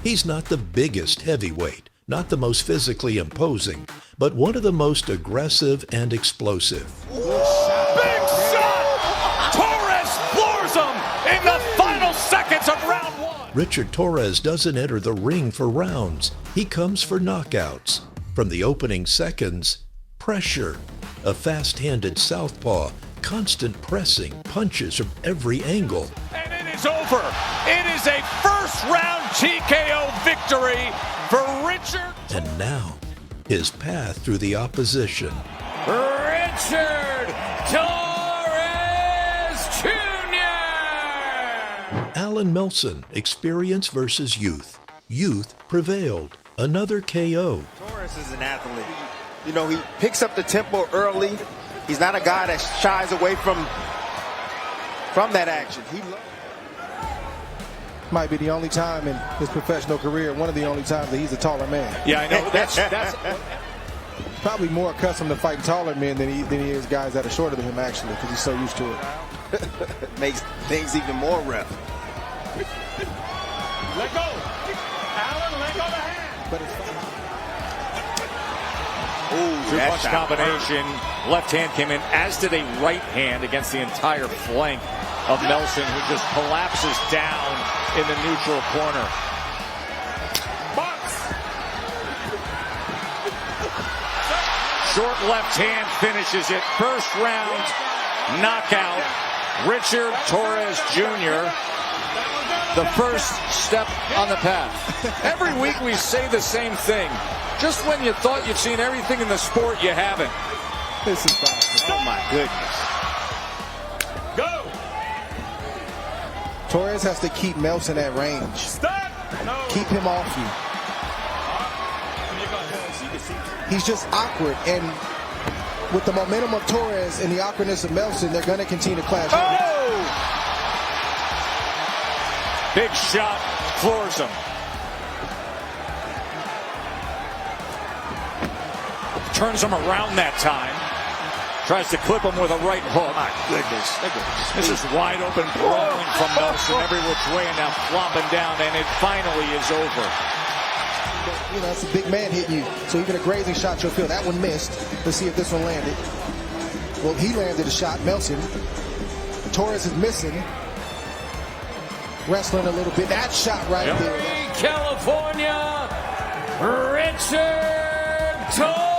He's not the biggest heavyweight, not the most physically imposing, but one of the most aggressive and explosive. Big shot! Torrez floors him in the final seconds of round one. Richard Torrez doesn't enter the ring for rounds. He comes for knockouts. From the opening seconds, pressure. A fast-handed southpaw, constant pressing, punches from every angle. And it is over. It is a first-round TKO victory for Richard. And now, his path through the opposition. Richard Torrez Jr. Alan Melson, experience versus youth. Youth prevailed. Another KO. Torrez is an athlete. You know, he picks up the tempo early. He's not a guy that shies away from that action. Might be the only time in his professional career, one of the only times that he's a taller man. Yeah, I know. That's Probably more accustomed to fighting taller men than he is guys that are shorter than him, actually, because he's so used to it. Makes things even more rough. let go. Alan, let go the hand. But it's fine. Ooh, two-punch combination. Left hand came in, as did a right hand against the entire flank of Melson, who just collapses down in the neutral corner. Box. Short left hand finishes it. First round knockout. Richard Torrez Jr. The first step on the path. Every week we say the same thing. Just when you thought you'd seen everything in the sport, you haven't. This is fine. Oh, my goodness. Go! Torrez has to keep Melson at range. Stop! No. Keep him off you. He's just awkward, and with the momentum of Torrez and the awkwardness of Melson, they're going to continue to clash. Oh! Big shot, floors him. Turns him around that time. Tries to clip him with a right hook. My goodness. This is wide open brawling from Melson every which way, and now flopping down, and it finally is over. You know, it's a big man hitting you. So even a grazing shot you'll feel. That one missed. Let's see if this one landed. Well, he landed a shot, Melson. Torrez is missing. Wrestling a little bit. That shot right there. California, Richard Torrez.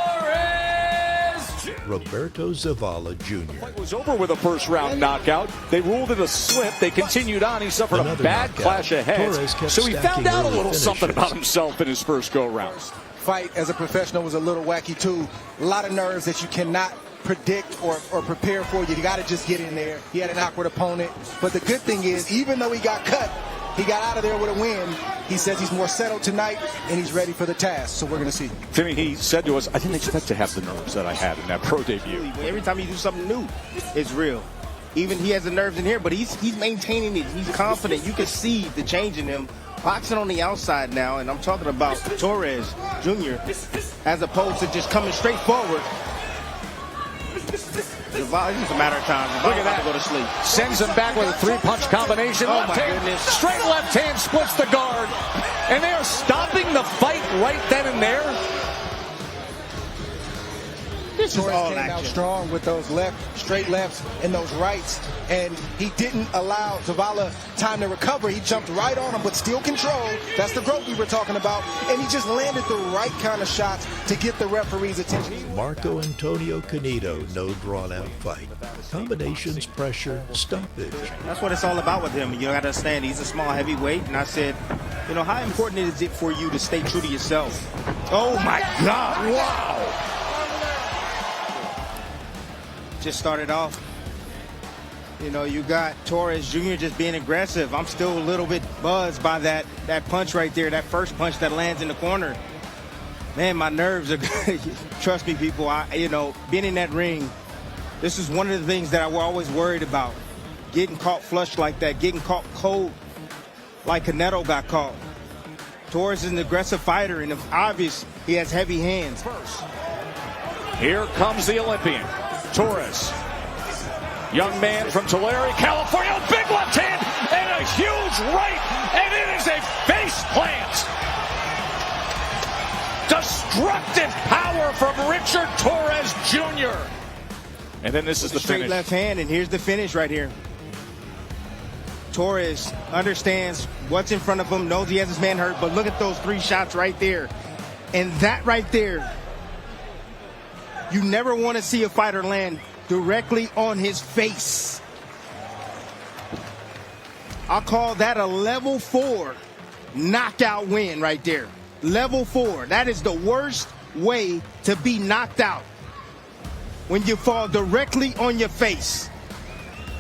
Roberto Zavala Jr. Fight was over with a first-round knockout. They ruled it a slip. They continued on. He suffered Another a bad knockout. clash of heads. So he found out a early little something finishes. about himself in his first go-round. Fight as a professional was a little wacky too. A lot of nerves that you cannot predict or prepare for. You got to just get in there. He had an awkward opponent. But the good thing is, even though he got cut, he got out of there with a win. He says he's more settled tonight, and he's ready for the task. So we're going to see. Timmy, he said to us, I didn't expect to have the nerves that I had in that pro debut. Every time you do something new, it's real. Even he has the nerves in here, but he's maintaining it. He's confident. You can see the change in him. Boxing on the outside now, and I'm talking about Torrez Jr. as opposed to just coming straight forward. It's just a matter of time. Look at that. To go to sleep. Sends him back with a three-punch combination. Oh, Left my hand, goodness. straight left hand splits the guard. And they are stopping the fight right then and there. This is Torrez all came out action. strong with those straight lefts and those rights, and he didn't allow Zavala time to recover. He jumped right on him, but still controlled. That's the growth we were talking about, and he just landed the right kind of shots to get the referee's attention. Marco Antonio Canedo, no drawn-out fight. Combinations, pressure, stoppage. That's what it's all about with him. You got to understand, he's a small heavyweight, and I said, you know, how important is it for you to stay true to yourself? Oh, my God. Wow. Just started off. You know, you got Torrez Jr. just being aggressive. I'm still a little bit buzzed by that punch right there, that first punch that lands in the corner. Man, my nerves are trust me, people, you know, being in that ring, this is one of the things that I was always worried about. Getting caught flush like that, getting caught cold like Canedo got caught. Torrez is an aggressive fighter, and it's obvious he has heavy hands. Here comes the Olympian, Torrez. Young man from Tulare, California, big left hand and a huge right, and it is a face plant. Destructive power from Richard Torrez Jr. And then this is the Straight finish. left hand, and here's the finish right here. Torrez understands what's in front of him, knows he has his man hurt, but look at those 3 shots right there. And that right there, you never want to see a fighter land directly on his face. I'll call that a level 4 knockout win right there. Level 4. That is the worst way to be knocked out, when you fall directly on your face.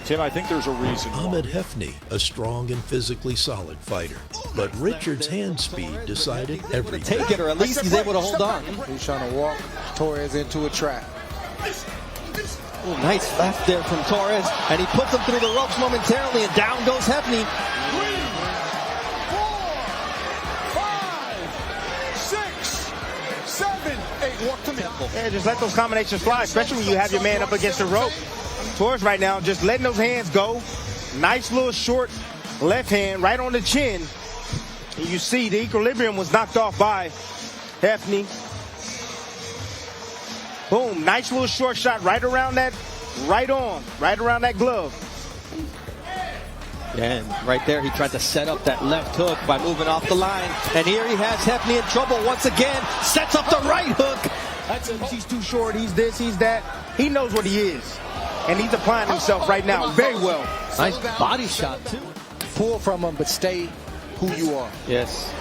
Tim, I think there's a reason why. Ahmed Hefny, a strong and physically solid fighter. But Richard's hand speed decided everything. Take it, or at least he's able to hold on. He's trying to walk Torrez into a trap. Oh, nice left there from Torrez, and he puts him through the ropes momentarily, and down goes Hefny. 3, 4, 5, 6, 7, 8. Walk to me. Yeah, just let those combinations fly, especially when you have your man up against the rope. Torrez right now, just letting those hands go. Nice little short left hand right on the chin. And you see the equilibrium was knocked off by Hefny. Boom, nice little short shot right around that, right around that glove. Yeah, and right there he tried to set up that left hook by moving off the line. And here he has Hefny in trouble once again. Sets up the right hook. That's it. He's too short, he's this, he's that. He knows what he is. And he's applying himself right now very well. Nice body shot, too. Pull from him, but stay who you are. Yes.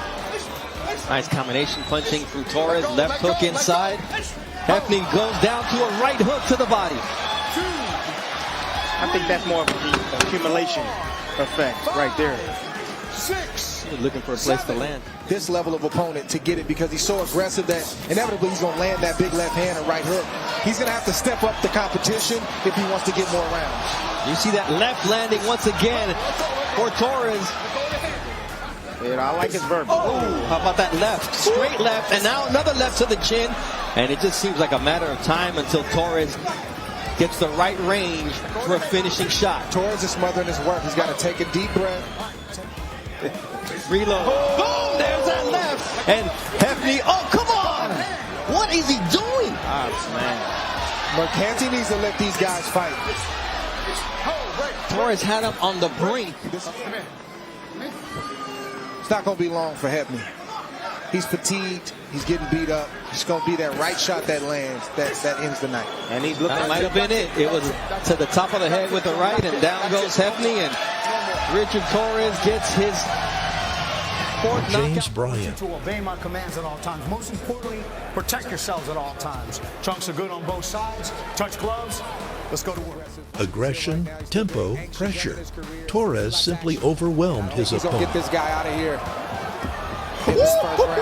Nice combination punching from Torrez. Left hook inside. Hefny goes down to a right hook to the body. I think that's more of an accumulation effect right there. 6. He's looking for a place to land. This level of opponent to get it, because he's so aggressive that inevitably he's going to land that big left hand and right hook. He's going to have to step up the competition if he wants to get more rounds. You see that left landing once again for Torrez. Yeah, I like his verbal. Oh, how about that left? Straight left, and now another left to the chin. And it just seems like a matter of time until Torrez gets the right range for a finishing shot. Torrez is smothering his work. He's got to take a deep breath. Reload. Boom! There's that left. And Hefny, oh, come on! What is he doing? Oh, man. Mercanti needs to let these guys fight. Torrez had him on the brink. It's not going to be long for Hefny. He's fatigued. He's getting beat up. It's going to be that right shot that lands that ends the night. And he's looking. That might have been it. It was to the top of the head with the right, and down goes Hefny, and Richard Torrez gets his fourth James knockout. Bryant. To obey my commands at all times. Most importantly, protect yourselves at all times. Chunks are good on both sides. Touch gloves. Let's go to work. Aggression, tempo, pressure. Torrez simply overwhelmed his He's going to get opponent. this guy out of here in this first round.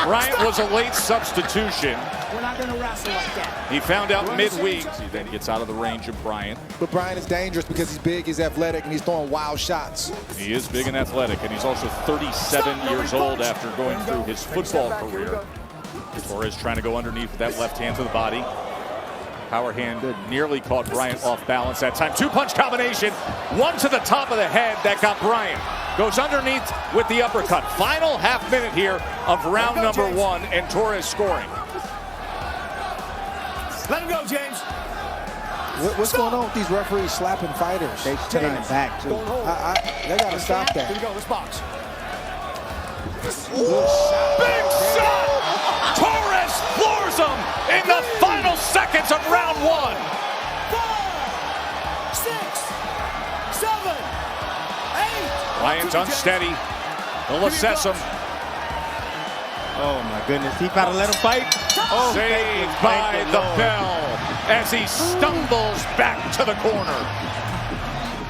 Bryant was a late substitution. We're not going to wrestle like that. He found out midweek. Then he gets out of the range of Bryant. But Bryant is dangerous because he's big, he's athletic, and he's throwing wild shots. He is big and athletic, and he's also 37 years old after going through his football career. Torrez trying to go underneath with that left hand to the body. Power hand nearly caught Bryant off balance that time. 2-punch combination. One to the top of the head that got Bryant. Goes underneath with the uppercut. Final half minute here of round number 1, and Torrez scoring. Let him go, James. What's going on with these referees slapping fighters? They turning it back, too. They got to stop Here we that. go. Let's box. Big shot! Torrez floors him in the final seconds of round 1. 5, 6, 7, 8. Bryant's unsteady. They'll assess him. Oh, my goodness. He got to let him fight. Oh, Saved by the bell as he stumbles back to the corner.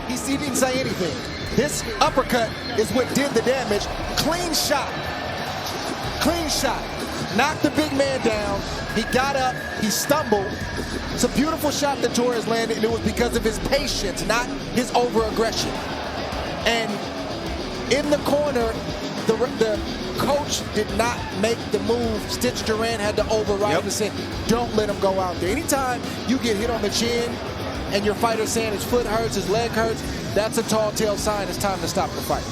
He didn't say anything. This uppercut is what did the damage. Clean shot. Clean shot. Knocked the big man down. He got up. He stumbled. It's a beautiful shot that Torrez landed, and it was because of his patience, not his over-aggression. And in the corner, the coach did not make the move. Stitch Duran had to override and say, don't let him go out there. Anytime you get hit on the chin and your fighter's saying his foot hurts, his leg hurts, that's a tall tale sign. It's time to stop the fight.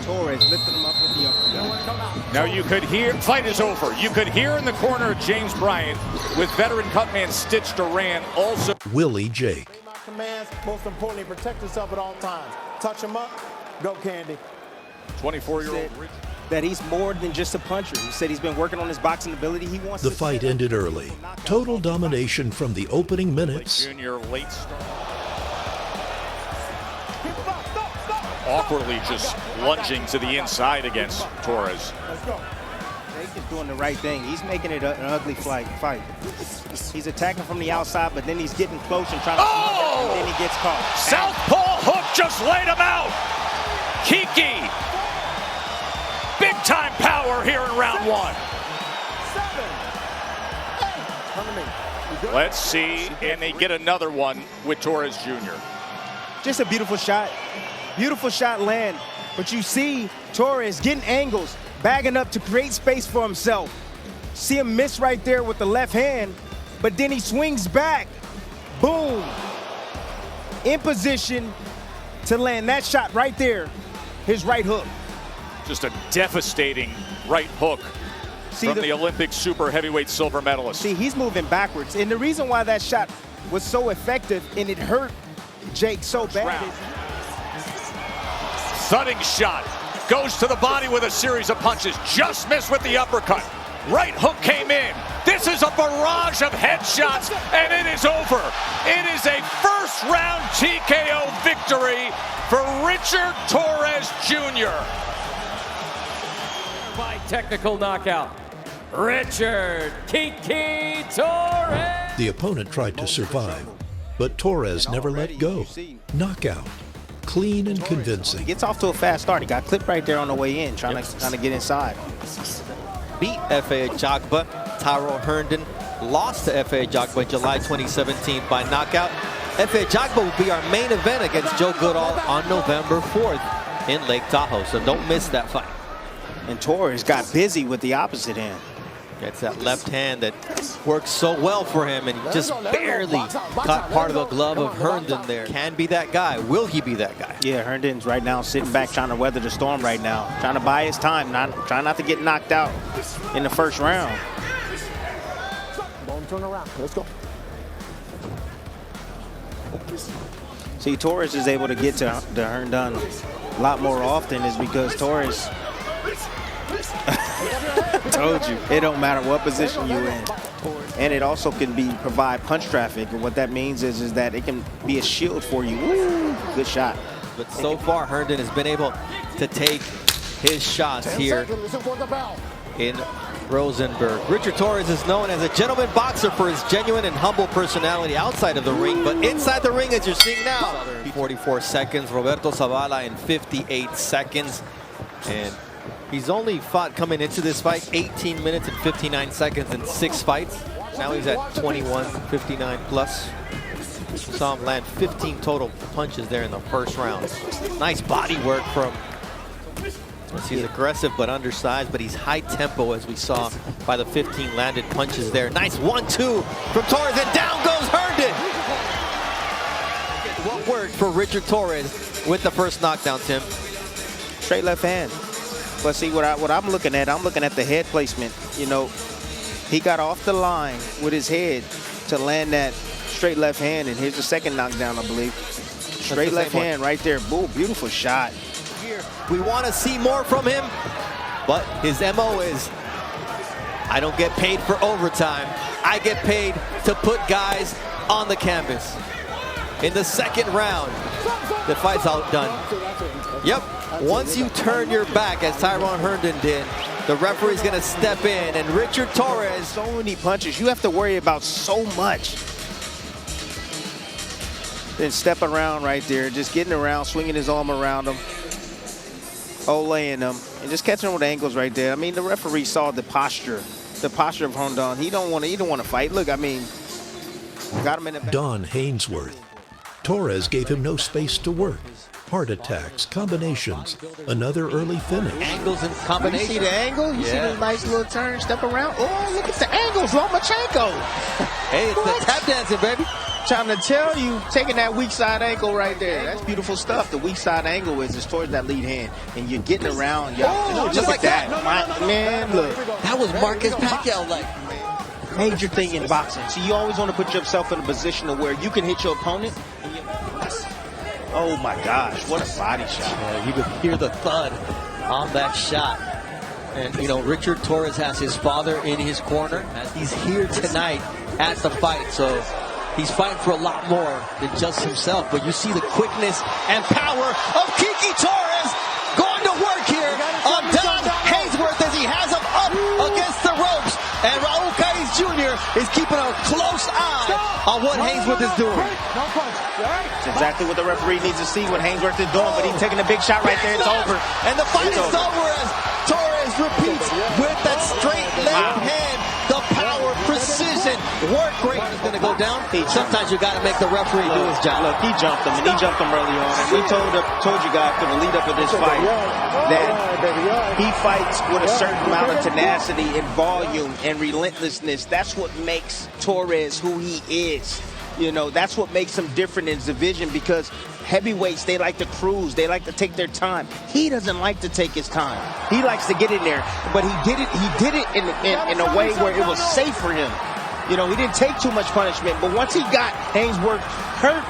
Torrez lifting him up with the uppercut. Now you could hear, fight is over. You could hear in the corner James Bryant with veteran cutman Stitch Duran also. Willie Jake. Commands, most importantly, protect yourself at all times. Touch him up, go Candy. 24-year-old that he's more than just a puncher. He said he's been working on his boxing ability. He wants The fight ended early. Total domination from the opening minutes. Junior late start. Awkwardly just lunging to the inside against Torrez. Jake is doing the right thing. He's making it an ugly fight. He's attacking from the outside, but then he's getting close and trying to and then he gets caught. Southpaw hook just laid him out. Kiki. Big time power here in round 1. 7, 8. Let's see, and they get another one with Torrez Jr. Just a beautiful shot. Beautiful shot land. But you see Torrez getting angles, bagging up to create space for himself. See him miss right there with the left hand, but then he swings back. Boom. In position to land that shot right there. His right hook. Just a devastating right hook from the Olympic super heavyweight silver medalist. See, he's moving backwards. And the reason why that shot was so effective and it hurt Jake so bad. Thudding shot. Goes to the body with a series of punches. Just missed with the uppercut. Right hook came in. This is a barrage of headshots, and it is over. It is a first-round TKO victory for Richard Torrez Jr. By technical knockout, Richard Kiki Torrez. The opponent tried to survive, but Torrez never let go. Knockout. Clean and convincing. He gets off to a fast start. He got clipped right there on the way in, trying to get inside. Beat F.A. Jagba. Tyrone Herndon lost to F.A. Jagba in July 2017 by knockout. F.A. Jagba will be our main event against Joe Goodall on November 4th in Lake Tahoe, so don't miss that fight. And Torrez got busy with the opposite hand. Gets that left hand that works so well for him, and he just barely caught part of the glove of Herndon there. Can be that guy. Will he be that guy? Yeah, Herndon's right now sitting back trying to weather the storm right now. Trying to buy his time, trying not to get knocked out in the first round. Don't turn around. Let's go. See, Torrez is able to get to Herndon a lot more often is because Torrez told you, it don't matter what position you're in. And it also can provide punch traffic. And what that means is that it can be a shield for you. Ooh, good shot. But so far, Herndon has been able to take his shots here in Rosenberg. Richard Torrez is known as a gentleman boxer for his genuine and humble personality outside of the ring, but inside the ring, as you're seeing now, 44 seconds. Roberto Zavala in 58 seconds. And he's only fought coming into this fight 18 minutes and 59 seconds in 6 fights. Now he's at 21, 59 plus. Saw him land 15 total punches there in the first round. Nice body work from. He's aggressive but undersized, but he's high tempo as we saw by the 15 landed punches there. Nice 1-2 from Torrez, and down goes Herndon. What worked for Richard Torrez with the first knockdown, Tim? Straight left hand. But see, what I'm looking at the head placement. You know, he got off the line with his head to land that straight left hand, and here's the second knockdown, I believe. Straight left hand right there. Boom, beautiful shot. We want to see more from him, but his MO is, I don't get paid for overtime. I get paid to put guys on the canvas. In the second round, the fight's outdone. Yep, once you turn your back, as Tyrone Herndon did, the referee's going to step in, and Richard Torrez. So many punches. You have to worry about so much. Then stepping around right there, just getting around, swinging his arm around him. Olaying him, and just catching him with angles right there. I mean, the referee saw the posture of Herndon. He don't want to fight. Look, I mean, got him in the back. Don Hainsworth. Torrez gave him no space to work. Heart attacks, combinations, another early finish. Angles and combinations. You see the angle? You see the nice little turn, step around? Oh, look at the angles, Lomachenko. Hey, it's the tap dancing, baby. Trying to tell you, taking that weak side angle right there. That's beautiful stuff. The weak side angle is towards that lead hand, and you're getting around. Just like that. Man, look. That was Marcus Pacquiao like. Major thing in boxing. So you always want to put yourself in a position of where you can hit your opponent. Oh my gosh, what a body shot. Yeah, you could hear the thud on that shot. And, you know, Richard Torrez has his father in his corner. He's here tonight at the fight, so he's fighting for a lot more than just himself. But you see the quickness and power of Kiki Torrez going to work here on Don Hainsworth as he has him up against the ropes. And Raul Caiz Jr. is keeping a close eye on what Hainsworth is doing. It's exactly what the referee needs to see what Hainsworth is doing, but he's taking a big shot right there. It's over. And the fight is over as Torrez repeats with that straight left hand. The power, precision, work rate is going to go down. Sometimes you got to make the referee do his job. Look, he jumped him, and he jumped him early on. And we told you guys for the lead up of this fight that he fights with a certain amount of tenacity and volume and relentlessness. That's what makes Torrez who he is. You know, that's what makes him different in his division, because heavyweights, they like to cruise. They like to take their time. He doesn't like to take his time. He likes to get in there, but he did it in a way where it was safe for him. You know, he didn't take too much punishment, but once he got Hainsworth hurt,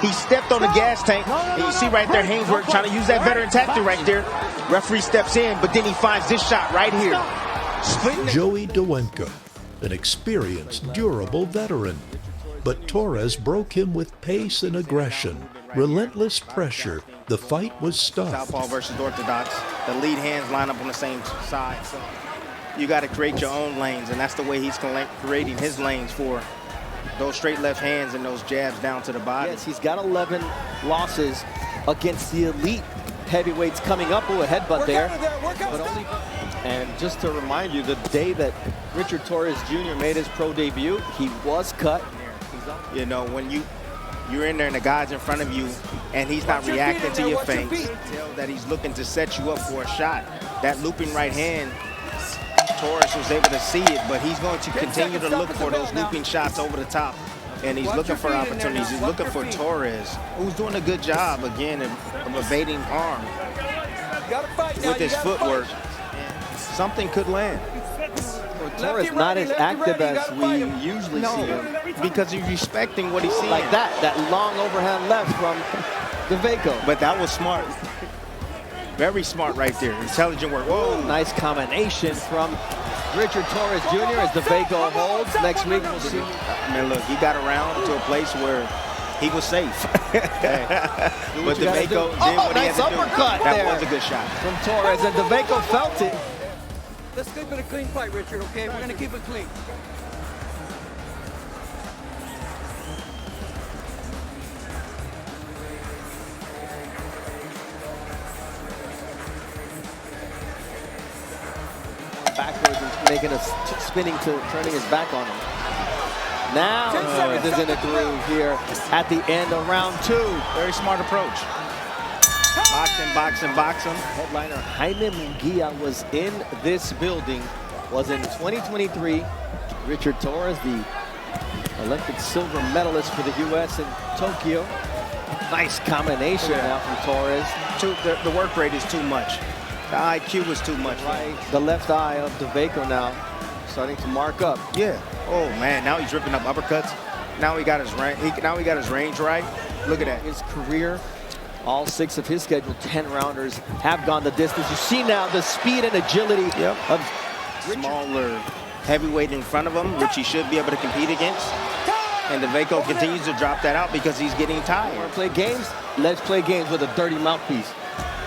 he stepped on the gas tank. And you see right there, Hainsworth trying to use that veteran tactic right there. Referee steps in, but then he finds this shot right here. Joey Dwenka, an experienced, durable veteran. But Torrez broke him with pace and aggression, relentless pressure. The fight was stopped. Southpaw versus orthodox. The lead hands line up on the same side. So you got to create your own lanes, and that's the way he's creating his lanes for those straight left hands and those jabs down to the body. Yes, he's got 11 losses against the elite heavyweights coming up. A headbutt there. But only. And just to remind you, the day that Richard Torrez Jr. made his pro debut, he was cut. You know, when you're in there and the guy's in front of you and he's not reacting to your feints, you can tell that he's looking to set you up for a shot. That looping right hand, Torrez was able to see it, but he's going to continue to look for those looping shots over the top. And he's looking for opportunities. He's looking for Torrez, who's doing a good job, again, of evading harm with his footwork. And something could land. Torrez not as active as we usually see him. Because he's respecting what he's seeing. Like that long overhand left from DeVaco. But that was smart. Very smart right there. Intelligent work. Whoa. Nice combination from Richard Torrez Jr. as DeVaco holds. Next week we'll see. Man, look, he got around to a place where he was safe. But DeVaco did what he had to do. That was a good shot. From Torrez, and DeVaco felt it. Let's keep it a clean fight, Richard, okay? We're going to keep it clean. Backwards and making a spinning to turning his back on him. Now Torrez is in a groove here at the end of round 2. Very smart approach. Boxing. Headliner Jaime Munguia was in this building. Was in 2023. Richard Torrez, the Olympic silver medalist for the U.S. in Tokyo. Nice combination now from Torrez. The work rate is too much. The IQ is too much. Right. The left eye of DeVaco now starting to mark up. Yeah. Oh man, now he's ripping up uppercuts. Now he got his range. Now he got his range right. Look at that. His career, all 6 of his scheduled 10-rounders have gone the distance. You see now the speed and agility of smaller heavyweight in front of him, which he should be able to compete against. And DeVaco continues to drop that out because he's getting tired. Want to play games? Let's play games with a dirty mouthpiece.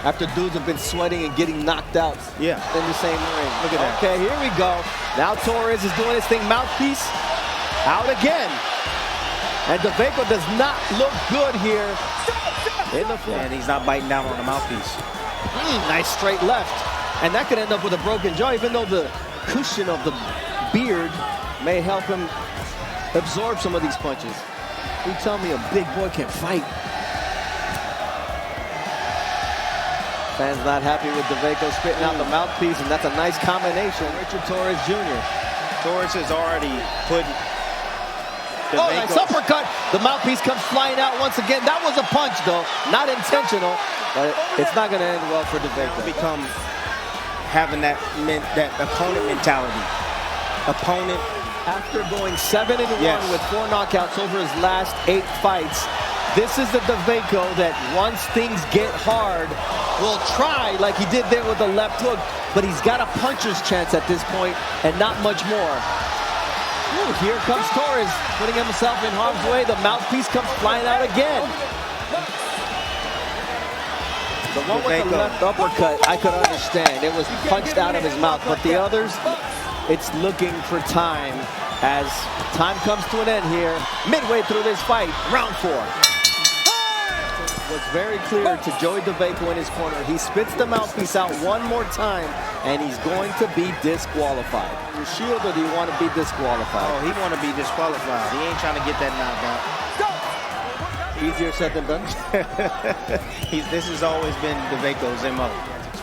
After dudes have been sweating and getting knocked out in the same ring. Look at that. Okay, here we go. Now Torrez is doing his thing. Mouthpiece out again. And DeVaco does not look good here in the front. And he's not biting down on the mouthpiece. Nice straight left. And that could end up with a broken jaw, even though the cushion of the beard may help him absorb some of these punches. You tell me a big boy can fight. Fans not happy with DeVaco spitting out the mouthpiece, and that's a nice combination. Richard Torrez Jr. Torrez has already put Oh, nice uppercut. The mouthpiece comes flying out once again. That was a punch, though. Not intentional, but it's not going to end well for DeVaco. Become having that opponent mentality. Opponent. After going 7-1 with 4 knockouts over his last 8 fights, this is the DeVaco that once things get hard, will try like he did there with the left hook, but he's got a puncher's chance at this point and not much more. Ooh, here comes Torrez, putting himself in harm's way. The mouthpiece comes flying out again. The one with the left uppercut, I could understand. It was punched out of his mouth, but the others, it's looking for time as time comes to an end here. Midway through this fight, round 4. Was very clear to Joey DeVaco in his corner. He spits the mouthpiece out one more time, and he's going to be disqualified. You shield, or do you want to be disqualified? Oh, he want to be disqualified. He ain't trying to get that knocked out. Easier said than done. This has always been DeVaco's MO.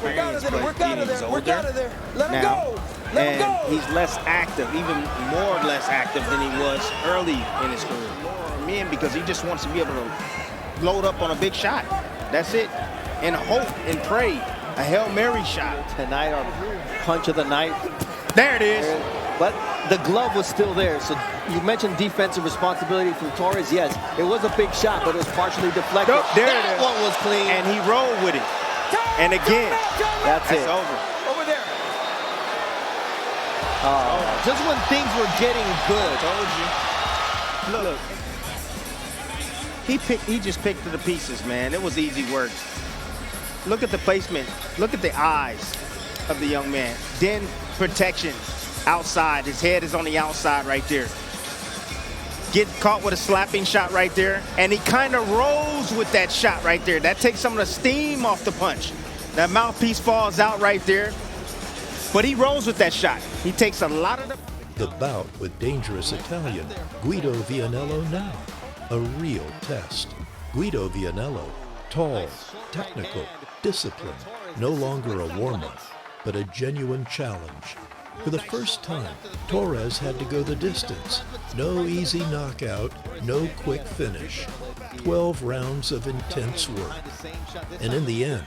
Work out of there, work out of there, work out of there. Let him go. Let him go. He's less active, even more less active than he was early in his career. More men, because he just wants to be able to load up on a big shot. That's it. And hope and pray. A Hail Mary shot. Tonight, our punch of the night. There it is. But the glove was still there. So you mentioned defensive responsibility from Torrez. Yes, it was a big shot, but it was partially deflected. Nope, there that it is. one was clean. And he rolled with it. And again, that's it. Over. Over there. Just when things were getting good. Look. He just picked to the pieces, man. It was easy work. Look at the placement. Look at the eyes of the young man. Then protection outside. His head is on the outside right there. Get caught with a slapping shot right there. And he kind of rolls with that shot right there. That takes some of the steam off the punch. That mouthpiece falls out right there. But he rolls with that shot. He takes a lot of The bout with dangerous Italian Guido Vianello now. A real test. Guido Vianello, tall, technical, disciplined, no longer a warm-up, but a genuine challenge. For the first time, Torrez had to go the distance. No easy knockout, no quick finish. 12 rounds of intense work. And in the end,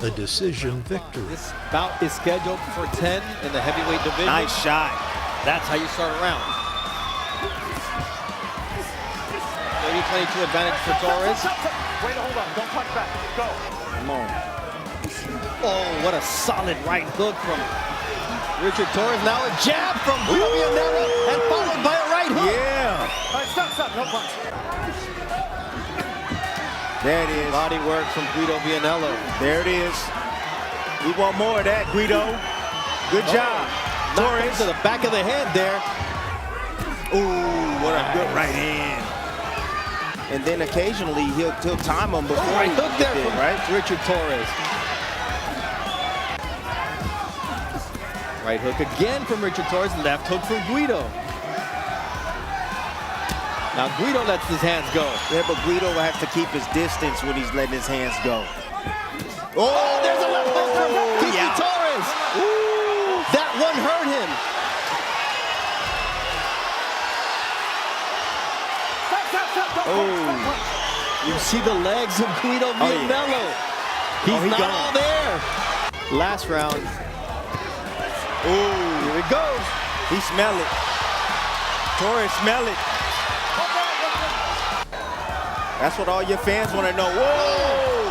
a decision victory. This bout is scheduled for 10 in the heavyweight division. nice shot. That's how you start a round. 30-22 advantage for Torrez. Wait, hold on. Don't punch back. Go. Come on. Oh, what a solid right hook from Richard Torrez. Now a jab from Guido Vianello and followed by a right hook. Yeah. All right, stop. No punch. There it is. Body work from Guido Vianello. There it is. We want more of that, Guido. Good job. Torrez to the back of the head there. Ooh, what a good right hand. And then occasionally he'll time him before Right he hook there did, from right? Richard Torrez. Right hook again from Richard Torrez. Left hook from Guido. Now Guido lets his hands go. Yeah, but Guido will have to keep his distance when he's letting his hands go. Oh, there's a left hook from Yeah. Torrez. Ooh, that one hurt him. Oh, You see the legs of Guido Vianello. He's he not gone. all there. Last round. ooh, Here it goes. he smell it. Torrez smell it. That's what all your fans want to know. Whoa!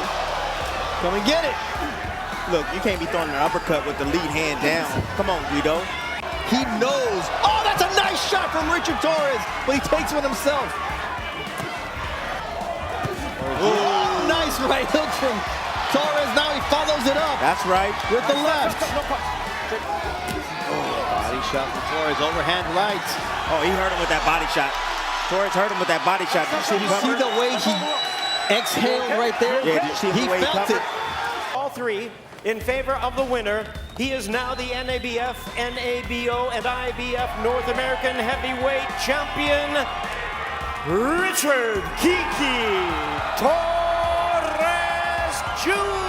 Come and get it. Look, you can't be throwing an uppercut with the lead hand down. Come on, Guido. He knows. Oh, that's a nice shot from Richard Torrez, but he takes one himself. Oh, nice right hook from Torrez. Now he follows it up That's right. with the left. No punch. Body shot from Torrez, overhand right. Oh, he hurt him with that body shot. Torrez hurt him with that body shot. Did you see him See cover? the way he exhaled right there? Yeah, did you see He the way he felt covered? it. All three in favor of the winner. He is now the NABF, NABO, and IBF North American Heavyweight Champion, Richard Kiki Torrez Jr.